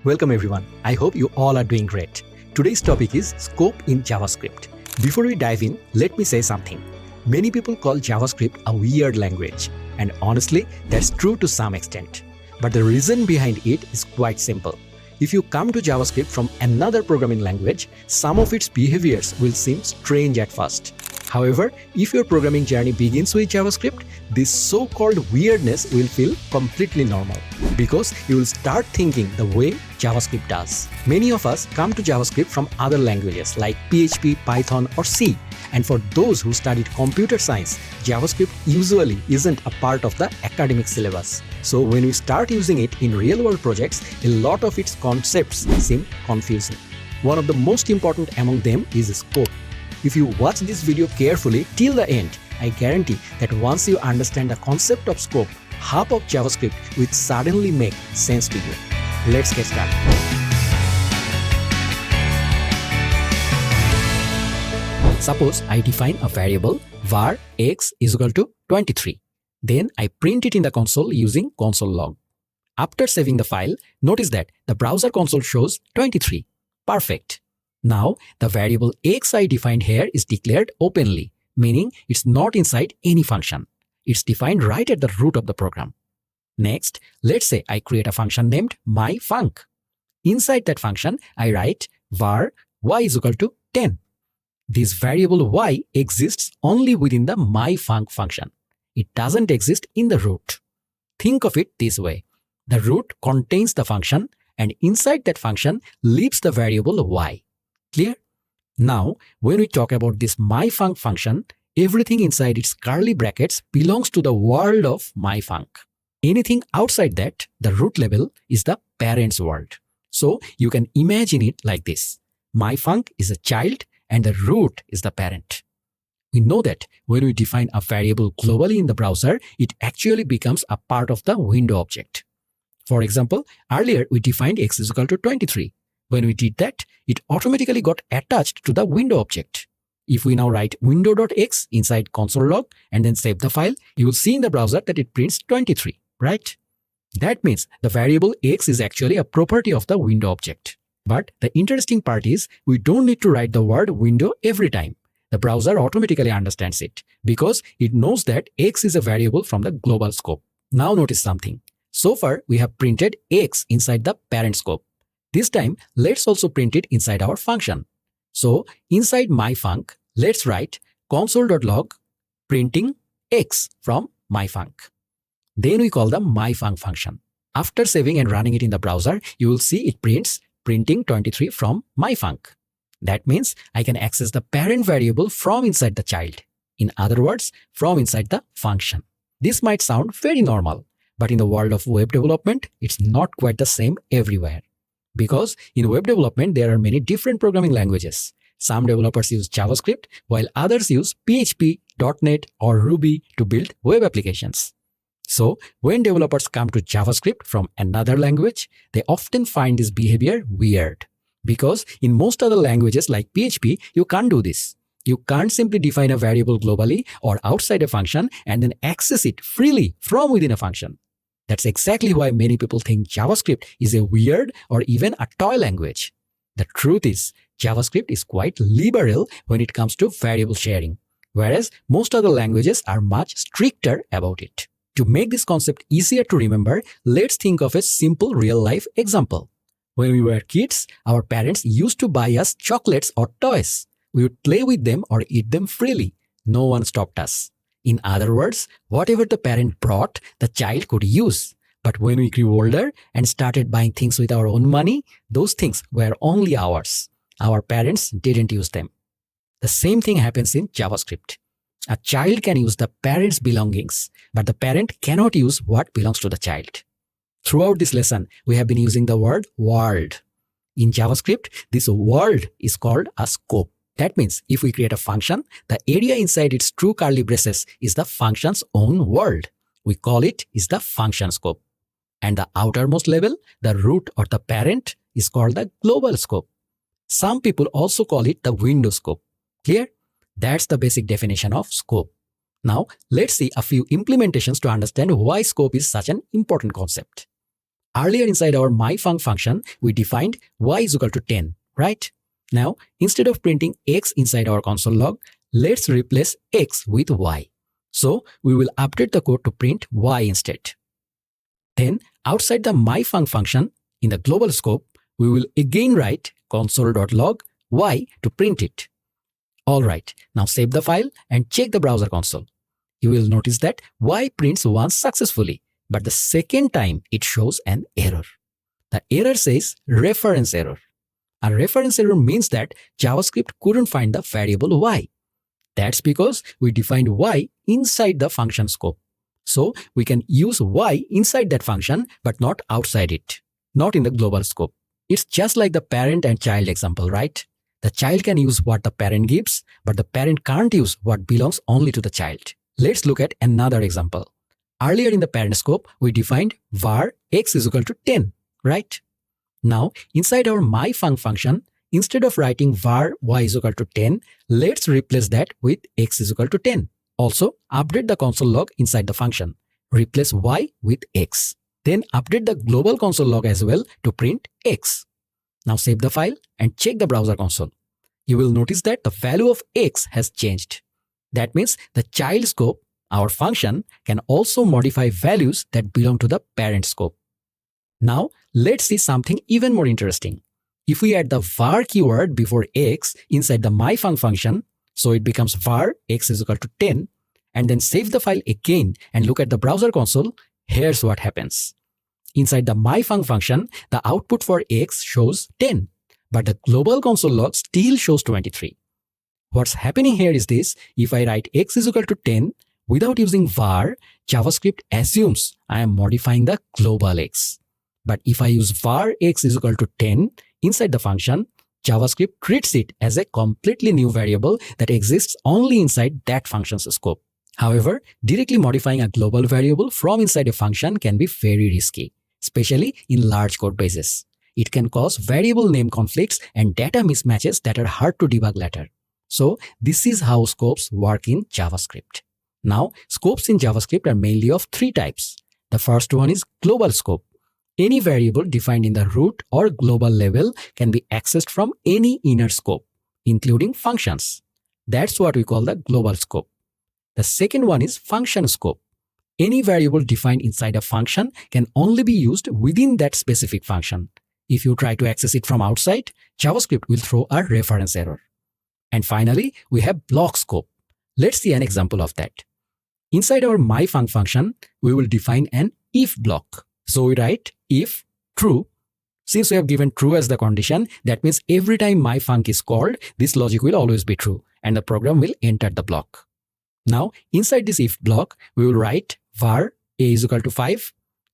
Welcome everyone. I hope you all are doing great. Today's topic is scope in JavaScript. Before we dive in, let me say something. Many people call JavaScript a weird language, and honestly, that's true to some extent. But the reason behind it is quite simple. If you come to JavaScript from another programming language, some of its behaviors will seem strange at first. However, if your programming journey begins with JavaScript, this so-called weirdness will feel completely normal because you will start thinking the way JavaScript does. Many of us come to JavaScript from other languages like PHP, Python, or C. And for those who studied computer science, JavaScript usually isn't a part of the academic syllabus. So when we start using it in real-world projects, a lot of its concepts seem confusing. One of the most important among them is scope. If you watch this video carefully till the end, I guarantee that once you understand the concept of scope, half of JavaScript will suddenly make sense to you. Let's get started. Suppose I define a variable var x is equal to 23. Then I print it in the console using console log. After saving the file, notice that the browser console shows 23. Perfect. Now, the variable x I defined here is declared openly, meaning it's not inside any function. It's defined right at the root of the program. Next, let's say I create a function named myfunc. Inside that function, I write var y is equal to 10. This variable y exists only within the myfunc function. It doesn't exist in the root. Think of it this way. The root contains the function, and inside that function lives the variable y. Clear? Now, when we talk about this myfunc function, everything inside its curly brackets belongs to the world of myfunc. Anything outside that, the root level, is the parent's world. So you can imagine it like this. Myfunc is a child and the root is the parent. We know that when we define a variable globally in the browser, it actually becomes a part of the window object. For example, earlier we defined x is equal to 23. When we did that, it automatically got attached to the window object. If we now write window.x inside console log and then save the file, you will see in the browser that it prints 23, right? That means the variable x is actually a property of the window object. But the interesting part is we don't need to write the word window every time. The browser automatically understands it because it knows that x is a variable from the global scope. Now notice something. So far, we have printed x inside the parent scope. This time, let's also print it inside our function. So, inside myfunc, let's write console.log printing x from myfunc. Then we call the myfunc function. After saving and running it in the browser, you will see it prints printing 23 from myfunc. That means I can access the parent variable from inside the child. In other words, from inside the function. This might sound very normal, but in the world of web development, it's not quite the same everywhere. Because in web development, there are many different programming languages. Some developers use JavaScript, while others use PHP, .NET, or Ruby to build web applications. So, when developers come to JavaScript from another language, they often find this behavior weird. Because in most other languages like PHP, you can't do this. You can't simply define a variable globally or outside a function and then access it freely from within a function. That's exactly why many people think JavaScript is a weird or even a toy language. The truth is, JavaScript is quite liberal when it comes to variable sharing, whereas most other languages are much stricter about it. To make this concept easier to remember, let's think of a simple real-life example. When we were kids, our parents used to buy us chocolates or toys. We would play with them or eat them freely. No one stopped us. In other words, whatever the parent brought, the child could use. But when we grew older and started buying things with our own money, those things were only ours. Our parents didn't use them. The same thing happens in JavaScript. A child can use the parent's belongings, but the parent cannot use what belongs to the child. Throughout this lesson, we have been using the word world. In JavaScript, this world is called a scope. That means if we create a function, the area inside its true curly braces is the function's own world. We call it is the function scope. And the outermost level, the root or the parent, is called the global scope. Some people also call it the window scope. Clear? That's the basic definition of scope. Now, let's see a few implementations to understand why scope is such an important concept. Earlier inside our myfunc function, we defined y is equal to 10, right? Now, instead of printing x inside our console log, let's replace x with y. So, we will update the code to print y instead. Then, outside the myfunc function, in the global scope, we will again write console.log y to print it. Alright, now save the file and check the browser console. You will notice that y prints once successfully, but the second time it shows an error. The error says reference error. A reference error means that JavaScript couldn't find the variable y. That's because we defined y inside the function scope. So we can use y inside that function but not outside it, not in the global scope. It's just like the parent and child example, right? The child can use what the parent gives, but the parent can't use what belongs only to the child. Let's look at another example. Earlier in the parent scope, we defined var x is equal to 10, right? Now, inside our myfunc function, instead of writing var y is equal to 10, let's replace that with x is equal to 10. Also, update the console log inside the function. Replace y with x. Then update the global console log as well to print x. Now save the file and check the browser console. You will notice that the value of x has changed. That means the child scope, our function, can also modify values that belong to the parent scope. Now, let's see something even more interesting. If we add the var keyword before x inside the myfunc function, so it becomes var x is equal to 10, and then save the file again and look at the browser console, here's what happens. Inside the myfunc function, the output for x shows 10, but the global console log still shows 23. What's happening here is this: if I write x is equal to 10 without using var, JavaScript assumes I am modifying the global x. But if I use var x is equal to 10 inside the function, JavaScript treats it as a completely new variable that exists only inside that function's scope. However, directly modifying a global variable from inside a function can be very risky, especially in large code bases. It can cause variable name conflicts and data mismatches that are hard to debug later. So, this is how scopes work in JavaScript. Now, scopes in JavaScript are mainly of three types. The first one is global scope. Any variable defined in the root or global level can be accessed from any inner scope, including functions. That's what we call the global scope. The second one is function scope. Any variable defined inside a function can only be used within that specific function. If you try to access it from outside, JavaScript will throw a reference error. And finally, we have block scope. Let's see an example of that. Inside our myfunc function, we will define an if block. So we write if true. Since we have given true as the condition, that means every time myfunc is called, this logic will always be true and the program will enter the block. Now, inside this if block, we will write var a is equal to 5,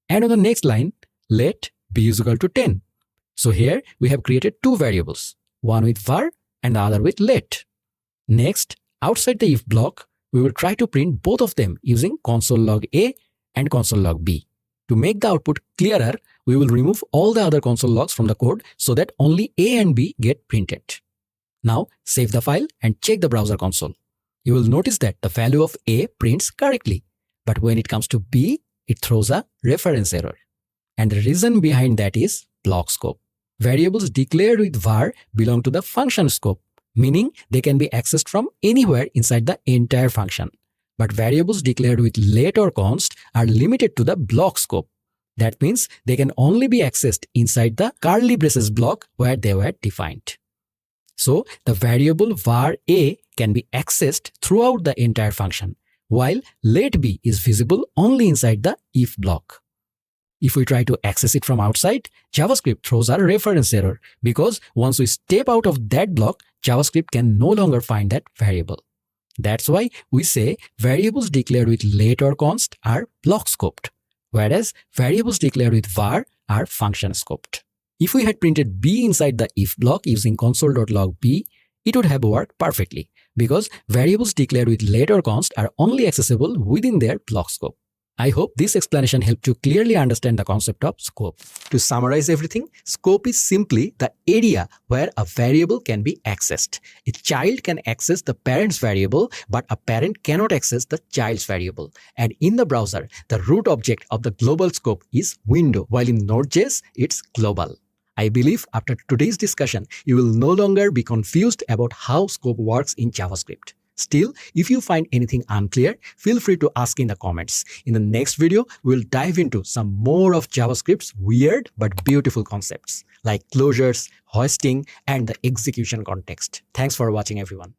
and on the next line, let b is equal to 10. So here we have created two variables, one with var and the other with let. Next, outside the if block, we will try to print both of them using console log a and console log b. To make the output clearer, we will remove all the other console logs from the code so that only a and b get printed. Now, save the file and check the browser console. You will notice that the value of a prints correctly, but when it comes to b, it throws a reference error. And the reason behind that is block scope. Variables declared with var belong to the function scope, meaning they can be accessed from anywhere inside the entire function. But variables declared with let or const are limited to the block scope. That means they can only be accessed inside the curly braces block where they were defined. So the variable var a can be accessed throughout the entire function, while let b is visible only inside the if block. If we try to access it from outside, JavaScript throws a reference error because once we step out of that block, JavaScript can no longer find that variable. That's why we say variables declared with let or const are block scoped, whereas variables declared with var are function scoped. If we had printed b inside the if block using console.log b, it would have worked perfectly because variables declared with let or const are only accessible within their block scope. I hope this explanation helped you clearly understand the concept of scope. To summarize everything, scope is simply the area where a variable can be accessed. A child can access the parent's variable, but a parent cannot access the child's variable. And in the browser, the root object of the global scope is window, while in Node.js, it's global. I believe after today's discussion, you will no longer be confused about how scope works in JavaScript. Still, if you find anything unclear, feel free to ask in the comments. In the next video, we'll dive into some more of JavaScript's weird but beautiful concepts like closures, hoisting, and the execution context. Thanks for watching, everyone.